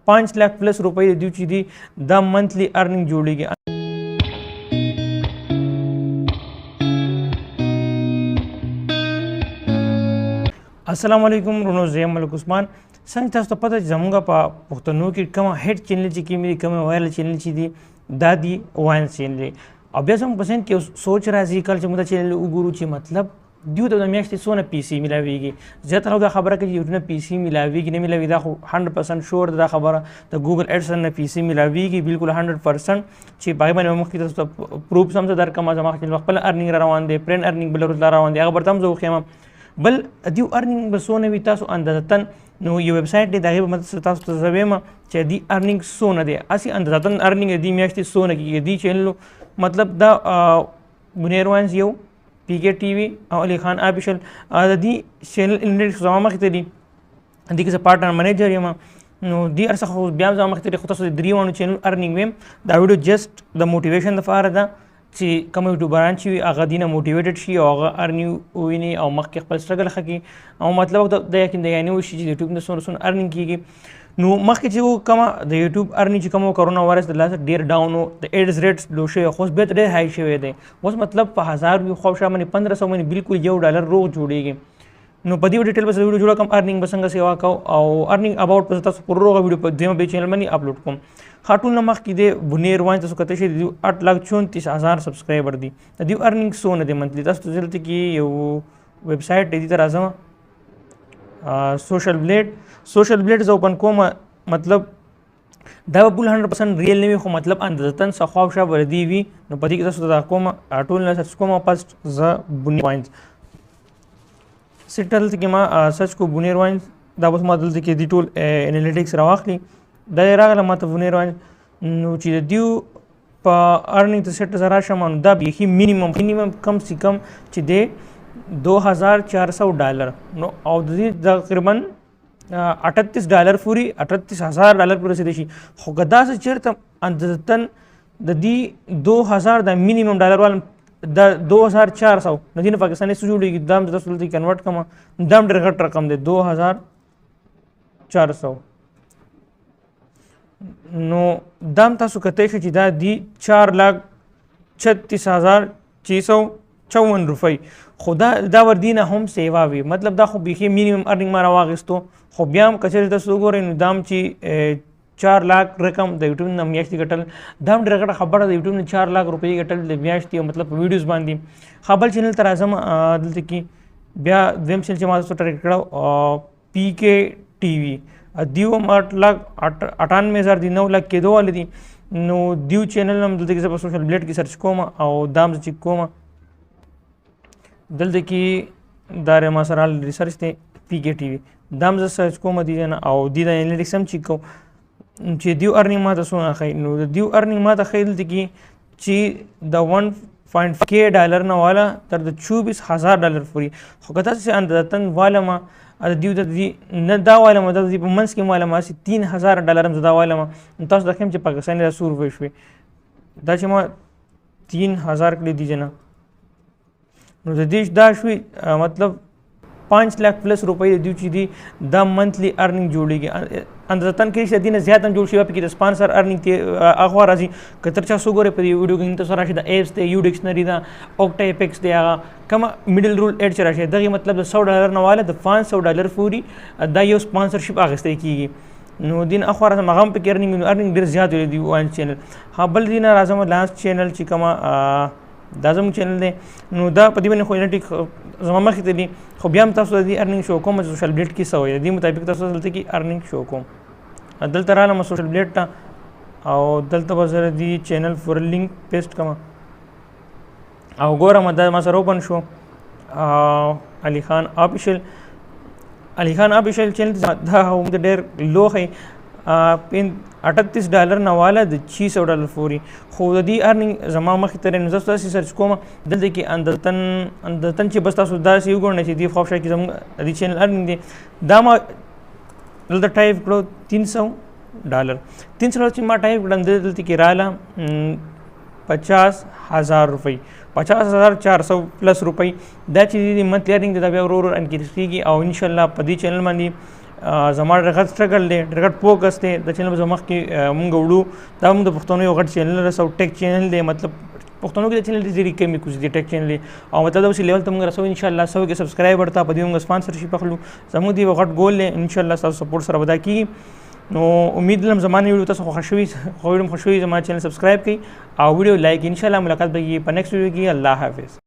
5 लाख پلس روپۍ د دوی چې دي دا منتلی ارننګ جوړېږي. السلام علیکم رونو زه ملک عثمان. څنګه تاسو ته پته زموږ په پښتنو کې کومه هیډ چینل چې کومې کومه وایرل چینل چې دي دا دی واین چینل. او بیا زموږ په ذهن کې سوچ راځي کله چې موږ دا چینل وګورو چې مطلب دیو ته د میاشتې څونه پیسې میلاویږي. زیاتره دا خبره کوي چې یوټیوب نه پیسې میلاویږي نه میلاوي دا خو 100% شور دا خبره د ګوګل ایډسن نه پیسې میلاویږي بالکل 100% چې باغ باندې مخکې تاسو ته پروف سم ته درکمه زما خپل ارننګ روان دی پرین ارننګ بل ورته روان دی هغه برته هم زه وخیمه بل دیو ارننګ به څونه وي تاسو اندازتن نو یو ویب سایټ دی د هغې په مدد تاسو ته زه وایم چې دی ارننګ څونه دی هسې اندازتن ارننګ دی میاشتې څونه کېږي دی چینل مطلب دا بنیر واینز یو پی کے ټي وي او علي خان آفیشل د دې چینل انډیکس زما مخې ته دي دې کې زه پارټنر منیجر یم نو دې هر څه خو بیا هم زما مخې ته دي خو تاسو د دریوانو چینل ارننګ ویم دا ویډیو جسټ د موټیویشن دپاره ده چې کوم یوټیوبران چې وي هغه دې نه موټیویټډ شي او هغه ارننګ وویني او مخکې خپل سټرګل ښه کړي او مطلب د یقین دګانې وشي چې د یوټیوب نه څونه ارننګ کېږي. نو مخکې چې کومه د یوټیوب ارننګ چې کومه کرونا وایرس د لاسه ډېر ډاون و د ایډز ریټس لو شوی خو اوس بیا ډېر های شوی دی اوس مطلب په 1000 وي خو شا باندې 1500 باندې بالکل $1 روغ جوړېږي. نو په دې ډیټیل به ویډیو جوړه کوم ارننګ به څنګه سیوا کوم او ارننګ اباوټ په تاسو پر روغه ویډیو په دیمه به چینل باندې اپلوډ کوم. خاطون نمخ کې د بنیر واین تاسو کته شي 8,34,000 سبسکرایبر دي د دې ارننګ څونه دی منتلی تاسو دلته کې یو ویب سایټ دی تر راځم سوشل بلیډ زه اوپن کوم مطلب دا به بل 100% ریل نه وي خو مطلب اندازتن څه خواوشا وردی وي نو په دې کې تاسو دا کوم ټول نه سرچ کوم پاست ز بنیر واینز سیټل کې ما سرچ کو بنیر واینز دا اوس ما دلته کې دی ټول انالیټکس راواخلي دا راغله ماته بنیر واینز نو چې د دیو په ارننګ ته سیټ زرا شمن دا به مینیمم کم سے کم چې دی $2,400 نو او د دې تقریبا $38 پورې $38,000 پورې رسیدلی شي خو که داسې چېرته اندازتن د دې 2000 د مینیمم ډالر والا د 2400 نو دې نه پاکستاني څه جوړېږي دا هم تاسو دلته کنورټ کړم دا هم ډېر غټ رقم دی 2400 نو دا هم تاسو کتی شئ چې دا دی 4,36,654 روپۍ خو دا وردی نه هم سیوا وي مطلب دا خو بیخي مینیمم ارننګ ما راواخیستو خو بیا هم که چېرې تاسو وګورئ نو دا هم چې 4 लाख رقم د یوټیوب نه میاشتې ګټل دا هم ډېره ګټه خبره د یوټیوب نه 4 लाख روپۍ ګټل د میاشتې مطلب په ویډیوز باندې. ښه بل چینل ته راځم دلته کې بیا دویم چینل چې ما تاسو ټریک کړی پی کے ټي وي دیو هم 98,000 دي 9 लाख کېدو والي دي نو دیو چینل هم دلته کې زه په سوشل بلیډ کې سرچ کوم او دا هم زه چیک کوم دلته کې دا ما سره ریسرچ دی پی کے ټي وي دا هم زه سرچ کوم دي نه او دې د انالیټکس هم چیک کوم چې دیو ارننګ ماته څونه ښایي نو د دیو ارننګ ماته ښایي دلته کې چې د $1.5K نه والا تر د $24,000 پورې خو که تاسو اندازتن والمه دیو د نه دا والمه د دې په منځ کې والمه هسې $3,000 هم زه دا والمه نو تاسو د ښیم چې پاکستاني دا 100 روپۍ شوې دا چې ما 3,000 کړي دي جنه نو د دې دا شوي مطلب 5 लाख پلس روپۍ د دوی چې دي دا منتلی ارننګ جوړېږي اندازتن کې چې دینه زیات هم جوړ شوی په کې د سپانسر ارننګ ته هغه راځي که تر چا څو ګورې په دې ویډیو کې تاسو راشي د ایپس دی یو ډکشنري ده اوکټا اپیکس دی هغه کومه میډل رول ایډ چې راشي دغه مطلب د $100 نه والا د $500 پورې دا یو سپانسرشپ اخیستی کېږي نو دین اخوا راځم هغه هم پکې ارننګ ډېر زیات دی واین چینل. ها بل دینه راځم لاست چینل چې کومه دا زموږ چینل دی نو دا په دې باندې خو انالیټک زما مخکې ته دي خو بیا هم تاسو د دې ارننګ شو کوم سوشل بلیډ کې څه وایي د دې مطابق تاسو دلته کې ارننګ شو کوم دلته رالم سوشل بلیډ ته او دلته به زه د دې چینل فور لینک پیسټ کړم او ګورم دا ما سره اوپن شو علي خان آفیشل چینل دا هم ډېر لو ښایي $38 نه والا د $600 پورې خو د دې ارننګ زما مخې ته نو زه تاسې سرچ کوم دلته کې اندازتن چې بس تاسو داسې وګورئ چې دې خوښ کې زموږ د دې چینل ارننګ دی دا ما دلته ټایپ کړو $300 چې ما ټایپ کړم دلته کې رااله $50,000 $50,400 پلس روپۍ دا چې د منتلی ارننګ دا بیا ورو انکریز کېږي او انشاءالله په دې چینل باندې زما ډېر غټ سټرګل دی، ډېر غټ فوکس دی. د چینل په مخکې مونږ وړو، دا موږ د پښتنو یو غټ چینل رسو، ټیک چینل دی. مطلب پښتنو کې د چینل ډېرې کمې کوڅې دي ټیک چینل دی، او مطلب دا اوس لیول ته موږ رسو ان شاء الله. 100 کې سبسکرایبر ته په دې موږ سپانسرشپ اخلو، زموږ دی غټ ګول دی ان شاء الله تاسو سپورټ سره ودا کیږي. نو امید لرم زما ویډیو تاسو خوښ شوي، زما چینل سبسکرایب کړئ او ویډیو لایک. ان شاء الله ملاقات به په نیکسټ ویډیو کې. الله حافظ.